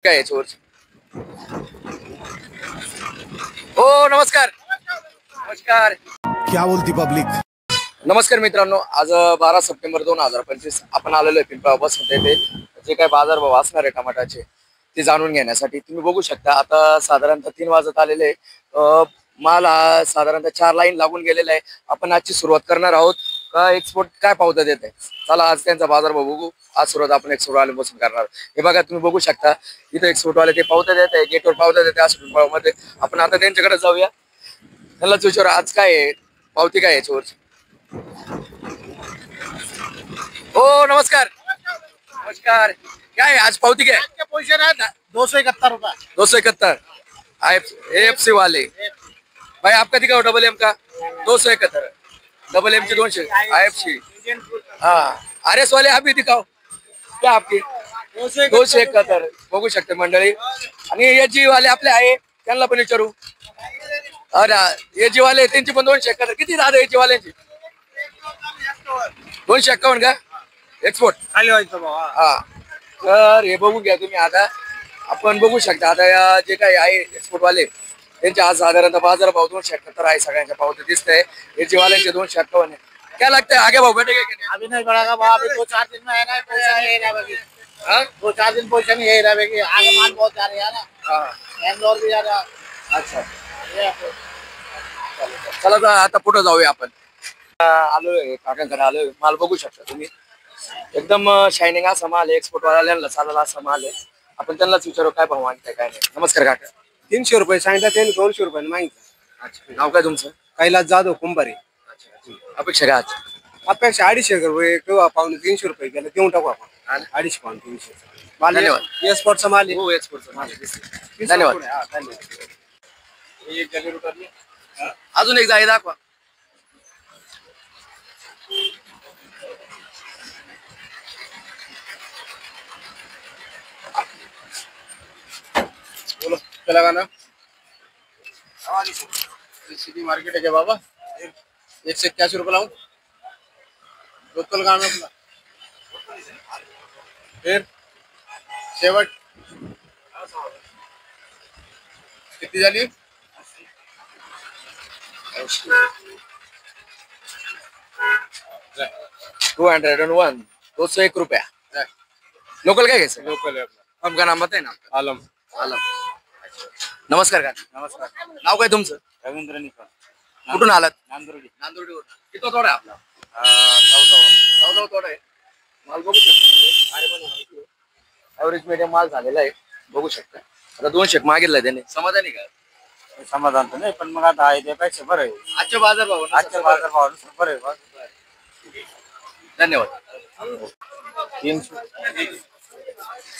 काय याच्यावर हो नमस्कार नमस्कार क्या बोलती पब्लिक। नमस्कार मित्रांनो, आज 12 सप्टेंबर 2025 आपण आलेलो आहे पिंपळा बस येथे जे काय बाजारभाव असणार आहे टमाटाचे ते जाणून घेण्यासाठी। तुम्ही बघू शकता आता साधारणतः 3 वाजत आलेले माल हा साधारणतः 4 लाईन लागून गेलेला आहे। आपण आजची सुरुवात करणार आहोत का एक्सपोर्ट काय पावता देत आहे। चला आज त्यांचा बाजारभाव बघू। आज सुरुवात आपण एक्सपोर्ट वाले बसून करणार। हे बघा तुम्ही बघू शकता इथे एक्सपोर्ट वाले ते पावता देत आहे, गेटवर पावता देत आहे पिंपळा मध्ये। आपण आता त्यांच्याकडे जाऊया, त्यालाच विचारू आज काय आहे पावती काय याच्यावर। हो नमस्कार नमस्कार, क्या है आज पावती क्या है? पोजीशन है 271 रुपए। 271 AFC वाले भाई आपका दिखाओ डबल एम का 271 डबल एम की 200 IFC। हाँ RS वाले आप भी दिखाओ क्या आपकी 271 बघू शकते मंडळी। आणि एजी वाले आपले आहे त्यांना पण विचारू। अरे एजी वाले त्यांची पण 271 किती दादा एजी वाल्यांची 251 का एक्सपोर्ट खाली व्हायचं भाऊ। हा तर हे बघू घ्या तुम्ही। आता आपण बघू शकता आता या जे काही आहे एक्सपोर्ट वाले त्यांचे आज साधारणतः बाजारभाव 271 आहे। सगळ्यांच्या पावते दिसतंय एजी वाल्यांचे 251 है। क्या लगता है आगे भाव बढ़ेगा कि नहीं? अभी नहीं बढ़ेगा भाव, अभी 2-4 दिन में है ना पोजीशन यही रहेगी। हाँ 2-4 दिन पोजीशन यही रहेगी। आगे माल बहुत जा रहा है ना, हाँ बैंगलोर भी जा रहा। अच्छा चला तर आता पुढे जाऊया आपण। आलोय काकांकडे आलोय, माल बघू शकता तुम्ही एकदम शायनिंग असा माल आहे। एक्सपोर्ट वाल्यांना चालला असा माल आहे। आपण त्यांनाच विचारू काय भाव मागताय काय नाही। नमस्कार काका। 300 रुपये सांगितलं त्यांनी, 200 रुपये मागितलं। अच्छा नाव काय तुमचं? कैलास जाधव कुंभारे। अपेक्षा काय आज? अपेक्षा 250 रुपये किंवा 300 रुपये गेलं देऊन टाकू आपण। 250-300 माल धन्यवाद। एक्सपोर्टचा माल आहे। हो एक्सपोर्टचा माल आहे। धन्यवाद। हा, धन्यवाद। एक जगह उतरली। अजून एक जाई दाखवा। बोलो चला गाना। सिटी मार्केट है क्या बाबा? 181 रुपये लाऊं लोकल गाना अपना। फिर शेवट कितनी झाली? 201 201 रुपया। लोकल काय घ्यायचं? लोकल है अपना। आपका नाम बताए ना। आलम। आलम। नमस्कार का नमस्कार। नाव काय तुमचं? रवींद्र निकम। कुठून आलात? नांदुर्डी। नांदुर्डीवर। किती तोडा आहे आपला? 14 तोडा आहे। माल बघू शकता ऍव्हरेज मीडियम माल झालेला आहे बघू शकता। आता 200 मागितलाय त्याने, समाधानी का? समाधान तर नाही, पण मग आता आहे त्यापेक्षा बरं आहे। आजच्या बाजारभाव आजच्या बाजारभावानुसार बरं आहे। धन्यवाद। 300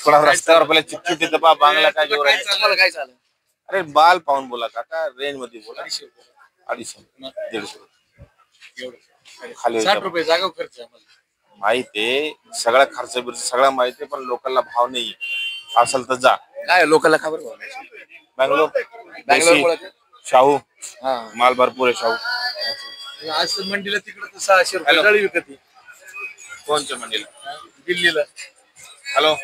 थोड़ा रस्ते और पहले चिपचिप दबा बांग्ला का जो रहा तुम्हाला काय झालं? अरे बाल पाऊन बोला काका, रेंज मध्ये बोला। 250 150 खाली 60 रुपये जागा खर्च आहे मला माहिती आहे, सगळा खर्च बिर्च सगळा माहिती आहे, पण लोकांना भाव नाही असेल तर जा। काय लोकलला खबर भाव नाही? बँगलोर बँगलोर शाहू हा माल भरपूर आहे शाहू। आज मंडीला तिकडे 600 रुपये जाळी विकती। कोणच्या मंडीला? दिल्लीला। हॅलो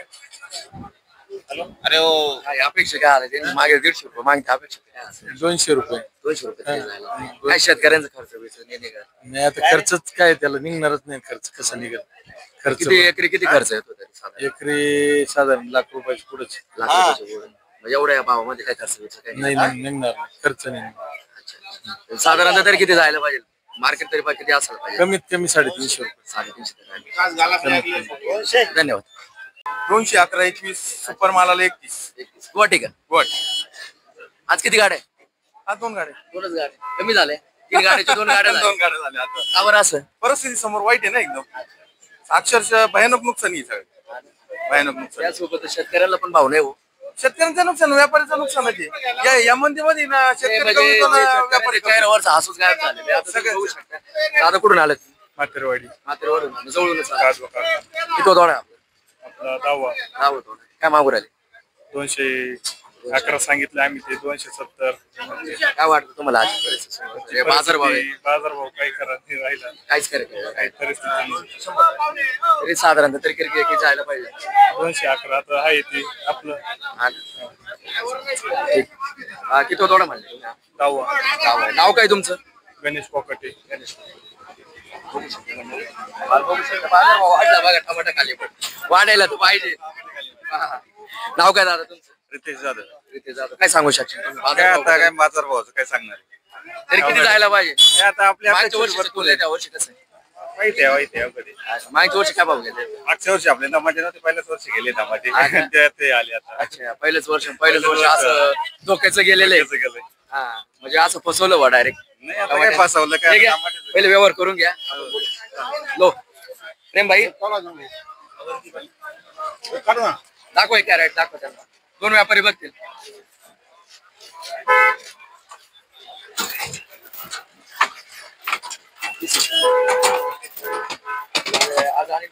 हॅलो अरे ओ काय अपेक्षा काय आले त्यांनी मागे 150 रुपये मागते, अपेक्षा काय असेल? 200 रुपये 200 रुपये काय शेतकऱ्यांचा खर्च बिर्च नाही निघत? नाही आता खर्चच काय त्याला निघणारच नाही। खर्च कसा निघेल? खर्च किती एकरी किती खर्च येतो तरी साधारण? एकरी साधारण लाख रुपयाच्या पुढेच। लाख रुपयाच्या पुढे। म्हणजे एवढ्या भावामध्ये काय खर्च बिर्च काय नाही नाही निघणार नाही, खर्च नाही निघणार। अच्छा। साधारणतः तरी किती जायला पाहिजे मार्केट तरी किती असायला पाहिजे? कमीत कमी 350 रुपये। 350 धन्यवाद। 211 21 सुपर मालाला 31 गुवाहाटी का? वट आज किती गाड्या आहे? हा 2 गाड्या 2च गाड्या कमी झाले। 3 गाड्याच्या 2 गाड्या झाल्या। 2 गाड्या झाल्या आता। का बरं असं? परिस्थिती समोर वाईट आहे ना एकदम, अक्षरशः भयानक नुकसान आहे सगळं, भयानक नुकसान। त्यासोबत शेतकऱ्याला पण भाव नाही हो। शेतकऱ्यांचं नुकसान, व्यापाऱ्याचं नुकसान आहे। या मंदीमध्ये ना शेतकरी कमी होतो ना, व्यापारी कमी. चेहऱ्यावरचा हसूच गायब झालेले आता तुम्ही बघू शकता। आता कुठून आलं? मातेरवाडी मातेरवरून जवळूनच आलं। किती तोडा आहे आपला? आपला 10वा नाव तोडा काय मागू राहिले? 200 11 सांगितलं आम्ही ते 270. काय वाटतं तुम्हाला आजची परिस्थिती म्हणजे बाजारभाव आहे, बाजारभाव काही करत नाही राहिला, काहीच करत नाही. काही परिस्थिती नाही. तरी साधारणतः तरी किती जायला पाहिजे 211 तर आहे ते आपलं हा. ठीक. किती थोडं म्हणले तुम्ही? दहावा. नाव आहे. नाव काय तुमचं? गणेश पोकटे. बघू शकता, बाजारभाव वाढला बघा, टमाटा खाली पण वाढायला तर पाहिजे. हा. नाव काय दादा तुमचं? रितेश जाधव. रितेश जाधव. काय सांगू शकता तुम्ही काय बाजारभाव आता काय बाजारभावाचं काय सांगणार तरी किती जायला पाहिजे? हे आता आपल्या मागच्या वर्षी तुलनेत या वर्षी कसं आहे? माहिती आहे अवघड आहे. अच्छा, मागच्या वर्षी काय भाव घेतले? मागच्या वर्षी आपले टमाटे नव्हते, पहिल्याच वर्षी गेले टमाटे हा का? ते आले आता अच्छा, पहिलंच वर्ष असं धोक्याचं गेलेलं आहे. कसं गेलंय? हा, म्हणजे असं फसवलं बा डायरेक्ट. नाही आता काय फसवलं काय टमाटे- पहिले व्यवहार करून घ्या. लो प्रेम भाई दाखव कॅरेट, दाखव त्यांना. दोन व्यापारी बघतील. आज आणि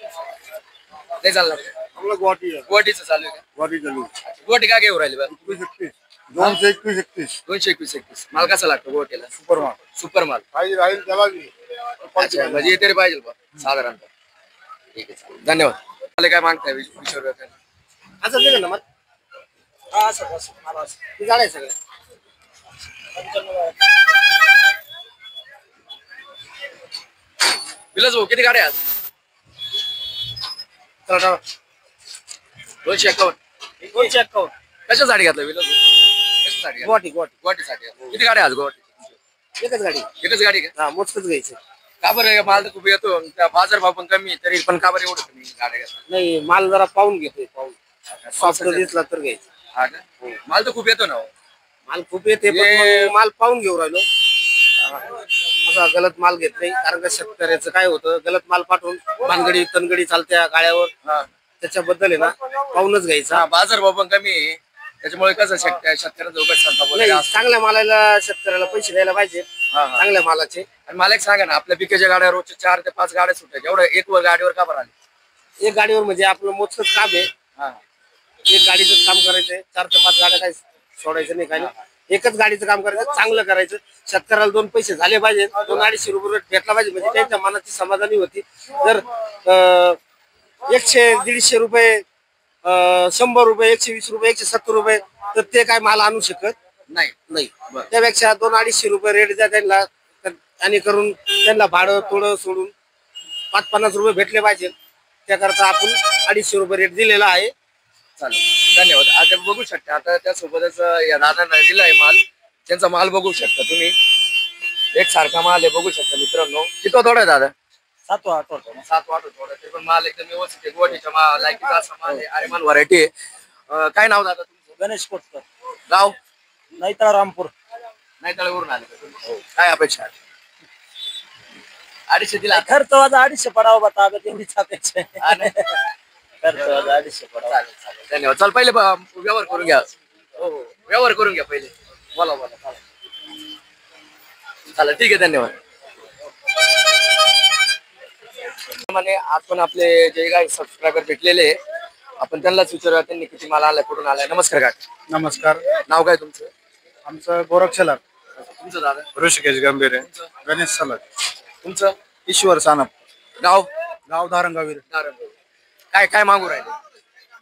नाही चालणार. आपला गुवाहाटी आहे. गुवाहाटीचं चालू आहे का? गुवाहाटी चालू गुवाहाटी काय घेऊन राहिली बरं? 21-31 221-31 221 माल कसा लागतो गुवाहाटीला? सुपर माल सुपर माल. काही राहील त्याला बी. अच्छा, म्हणजे हे तरी पाहिजे बा साधारणतः. ठीक आहे, चालेल. धन्यवाद. मला काय मागताय विश्वर व्यापारी? असं दिलं ना मग हा असं मला असं ते झालंय सगळं. विलास भाऊ किती गाड्या आहेत? चला चला. 251. 251 कशासाठी घातलं विलास भाऊ? कशासाठी घातलं? गुवाहाटी गुवाहाटी गुवाहाटीसाठी घातलं. किती गाड्या आहेत गुवाहाटी? एकच गाडी एकच गाडी का? हा मोजकच घ्यायचं. का बरं माल तर खूप येतो, त्या बाजारभाव पण कमी आहे, तरी पण का बरं एवढं तुम्ही गाड्या घेता? नाही माल जरा पाहून घेतोय पाहून सॉफ्ट दिसला तर घ्यायचं. हा का? माल तर खूप येतो ना हो. माल खूप येते पण ये- मग माल पाहून घेऊ राहिलो. असा गलत माल घेत नाही कारण का शेतकऱ्याचं काय होतं गलत माल पाठवून भानगडी तनगडी चालत्या गाड्यावर हा. त्याच्याबद्दल आहे ना पाहूनच घ्यायचा. हा, बाजारभाव पण कमी आहे, त्याच्यामुळे कसं शेतकऱ्यांचा उगाच संताप वगैरे नाही असतो. चांगल्या मालाला शेतकऱ्याला पैसे द्यायला पाहिजे हा, हा. चांगल्या मालाचे. आणि मला एक सांगा ना, आपल्या पिकेच्या गाड्या रोजच्या 4 ते 5 गाड्या सुटायच्या, एवढं एक वर गाडीवर का बरं आली? एक गाडीवर म्हणजे आपलं मोजकच काम आहे. हा. एक गाडीचं काम करायचंय 4 ते 5 गाड्या काही सोडायचं नाही काही नाही. एकच गाडीचं काम करायचं चांगलं करायचं. शेतकऱ्याला 2 पैसे झाले पाहिजे 200-250 रुपये भेटला पाहिजे म्हणजे त्यांच्या मनाची समाधानी होती. जर 100-150 रुपये 100 रुपये 120 रुपये 170 रुपये तर ते काय माल आणू शकत नाही. नाही. बरं. त्यापेक्षा 200-250 रुपये रेट द्या त्यांना आणि करून त्यांना भाडं थोडं सोडून 5-50 रुपये भेटले पाहिजे. त्याकरता आपण 250 रुपये रेट दिलेला आहे. चालेल, धन्यवाद. आता बघू शकता, आता त्यासोबतच या दादांना दिलाय माल, त्यांचा माल बघू शकता तुम्ही, एक सारखा माल आहे बघू शकता मित्रांनो. किती थोडा आहे दादा? 7 आठवडा 7 वाटत थोडा, ते पण माल एकदम व्यवस्थित आहे. गुवाहाटीच्या माल लायकीचा असा माल आहे, अरे माल व्हरायटी आहे. काय नाव दादा तुमचं? गणेश कोटकर गाव? नाहीतर रामपूर. नाही तळेवरून आले का तुम्ही? काय अपेक्षा आहे? 250 दिला. खर्च वाजा 250 पडावं बता तेवढीच अपेक्षा आहे. हा ना? खर्च वाजा 250 पडावं. चालेल चालेल, धन्यवाद. चल पहिले व्यवहार करून घ्या. हो हो, व्यवहार करून घ्या पहिले. बोला बोला, चालेल चालेल, ठीक आहे, धन्यवाद. म्हणे आपण आपले जे काही सबस्क्रायबर भेटलेले आहे, आपण त्यांनाच विचारूया त्यांनी किती माल आलाय, कुठून आलाय. नमस्कार काय नमस्कार. नाव काय तुमचं? आमचं गोरक्षला तुमचं दादा? ऋषिकेश गंभीर आहे. गणेश सलग तुमचं? ईश्वर सानप गाव? गाव धारणगावीर. नारायणगाव. काय काय मागू राहिले?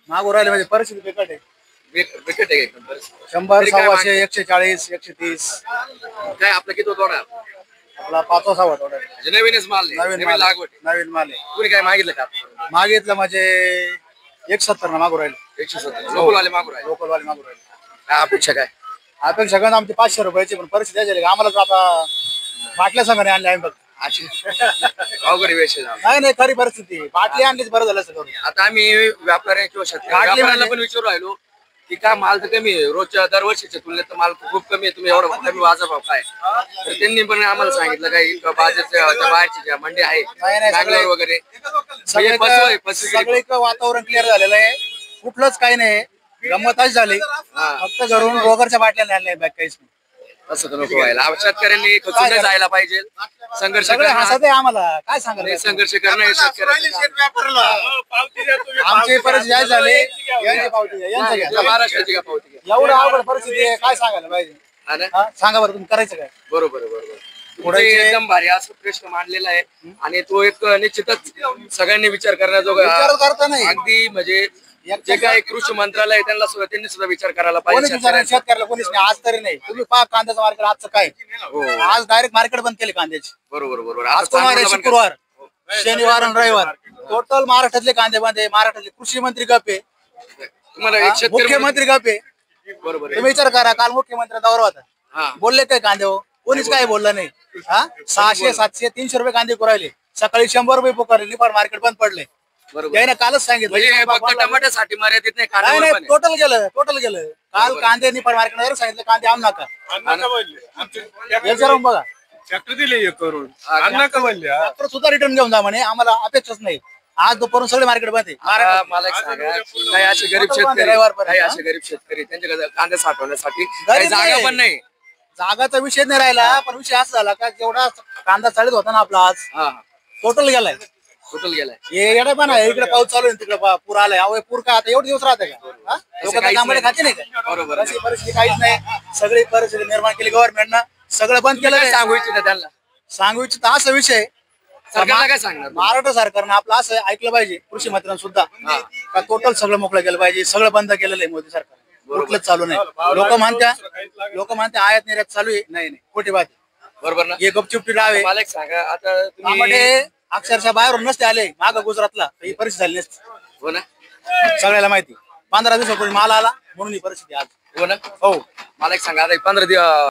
मागू राहिले म्हणजे परिस्थिती बिकट आहे. विकेट आहे एकदम परिस्थिती. 100 तरी काय 100 140 130 काय आपलं किती तोडा आहे? आपला 5-6 थोडा म्हणजे नवीनच माल आहे, नवीन नवीन माल लागवड आहे. नवीन माल आहे. कुणी काय मागितलं का? मागितलं म्हणजे 170 ना मागू राहिले. 170 लोकल वाले मागू राहिले. लोकल वाले मागू राहिले. काय अपेक्षा काय? आपण सगळ्यांना आमचे 500 रुपयाची पण परिस्थिती द्यायची आम्हाला तर आता बाटल्या संघाने आणले आम्ही बघ. अवघड वेळ आहे. नाही नाही खरी परिस्थिती बाटली आणलीच बरं झालं सगळं. आता आम्ही व्यापारी किंवा शेतकरी व्यापाऱ्याला पण विचारू राहिलो की काय माल तर कमी आहे, रोजच्या दरवर्षीच्या तुलनेत तर माल खूप कमी आहे, तुम्ही एवढा कमी बाजारभाव काय? तर त्यांनी पण आम्हाला सांगितलं काही बाजारच्या बाहेरच्या ज्या मंडी आहे नाही, बँगलोर वगैरे सगळे फसवेगिरी. वातावरण क्लिअर झालेलं आहे. कुठलंच काही नाही गंमत झाली. फक्त घरून गोगरच्या बाटल्या आणल्या बाकी काहीच नाही. असं तर नको व्हायला. शेतकऱ्यांनी खचून नाही जायला पाहिजे. संघर्ष सगळे करणं हसत आहे आम्हाला काय सांगायला नाही, संघर्ष करणं हे शेतकऱ्याचं आमची परिस्थिती काय झाली यांची पावती द्या, यांचं घ्या. काम. महाराष्ट्राची का पावती घ्या. एवढं अवघड परिस्थिती आहे काय सांगायला पाहिजे हा ना? हा? सांगा बरं तुम्ही करायचं काय बरोबर आहे, बरोबर. पुढे पुढे जे- एकदम भारी असं प्रश्न मांडलेला आहे आणि तो एक निश्चितच सगळ्यांनी विचार करण्याजोगा विचार करता नाही. अगदी म्हणजे जे काही कृषी मंत्रालय आहे, त्यांनी सुद्धा विचार करायला कोणीच पाहिजे विचार शेतकऱ्यांचा. शेतकऱ्याला कोणीच नाही आज तरी नाही तुम्ही पहा कांद्याचं मार्केट आजचं काय हो. आज डायरेक्ट मार्केट बंद केले कांद्याचे बरोबर बरोबर. आज आता कोणवार आहे? चांगलं पण शुक्रवार शनिवार आणि रविवार टोटल महाराष्ट्रातले कांदे बंद आहे महाराष्ट्रातले कृषी मंत्री गप आहे तुम्हाला हा? एक शेतकरी मुख्यमंत्री गप आहे बरोबर आहे. तुम्ही विचार करा काल मुख्यमंत्री दौरा होता हा. बोलले काय कांदे हो कोणीच काय बोललं नाही हा 600 700 300 रुपये कांदे पुरायले सकाळी 100 रुपये पुकारले निफाड मार्केट बंद पडले बरोबर. त्याने कालच सांगितलं म्हणजे फक्त टमाट्यासाठी मर्यादित नाही, नाही कांद्यावर नाही पण आहे. टोटल गेलं काल कांदे निफाड मार्केट सांगितलं कांदे आणू नका विचारून बघा ट्रॅक्टर दिले 1 करोड अण्णा का म्हणले डॉक्टर सुद्धा रिटर्न घेऊन जा म्हणे आम्हाला अपेक्षाच नाही आज दुपारून सगळे मार्केट बंद आहे आता महाराष्ट्रात मला एक सांगा, काही असे गरीब टोटल बंद आहे शेतकरी रविवारपर्यंत, काही हा? असे गरीब शेतकरी त्यांच्याकडे कांदे साठवण्यासाठी काही गरीब जागा नाही. पण नाही. जागाचा विषय नाही राहिला पण विषय असा झाला का जेवढा कांदा चाळीत होता ना आपला आज हा टोटल गेलाय टोटल गेलाय. हे येडे पण आहे इकडे पाऊस चालू आहे तिकडे पूर आलाय अहो हे पूर का आता एवढे दिवस राहते का लोक काहीच कांबळे नाही. खाते नाही का बरोबर. अशी परिस्थिती काहीच नाही सगळी परिस्थिती निर्माण केली गव्हर्नमेंटनं सगळं बंद केलं काय सांगू इच्छिता त्यांना? सांगू इच्छित असा विषय सरकारला काय सांगणार? महाराष्ट्र सरकारनं आपलं असं ऐकलं पाहिजे कृषी मंत्र्यांना सुद्धा का टोटल सगळं मोकळं केलं पाहिजे सगळं बंद केलेलं आहे मोदी सरकार कुठलंच चालू नाही लोक म्हणत्या आयात निर्यात चालू आहे नाही खोटी बात आहे. बरोबर ना? हे गपचुपटी डाव आहे मला एक सांगा, आता तुम्ही त्यामध्ये अक्षरशः बाहेरून नसते आले माग गुजरातला तर ही परिस्थिती झाली नसती हो ना सगळ्याला माहिती 15 दिवसापूर्वी माल आला म्हणून ही परिस्थिती आज हो ना हो मला एक सांगा, आता 15 दिवस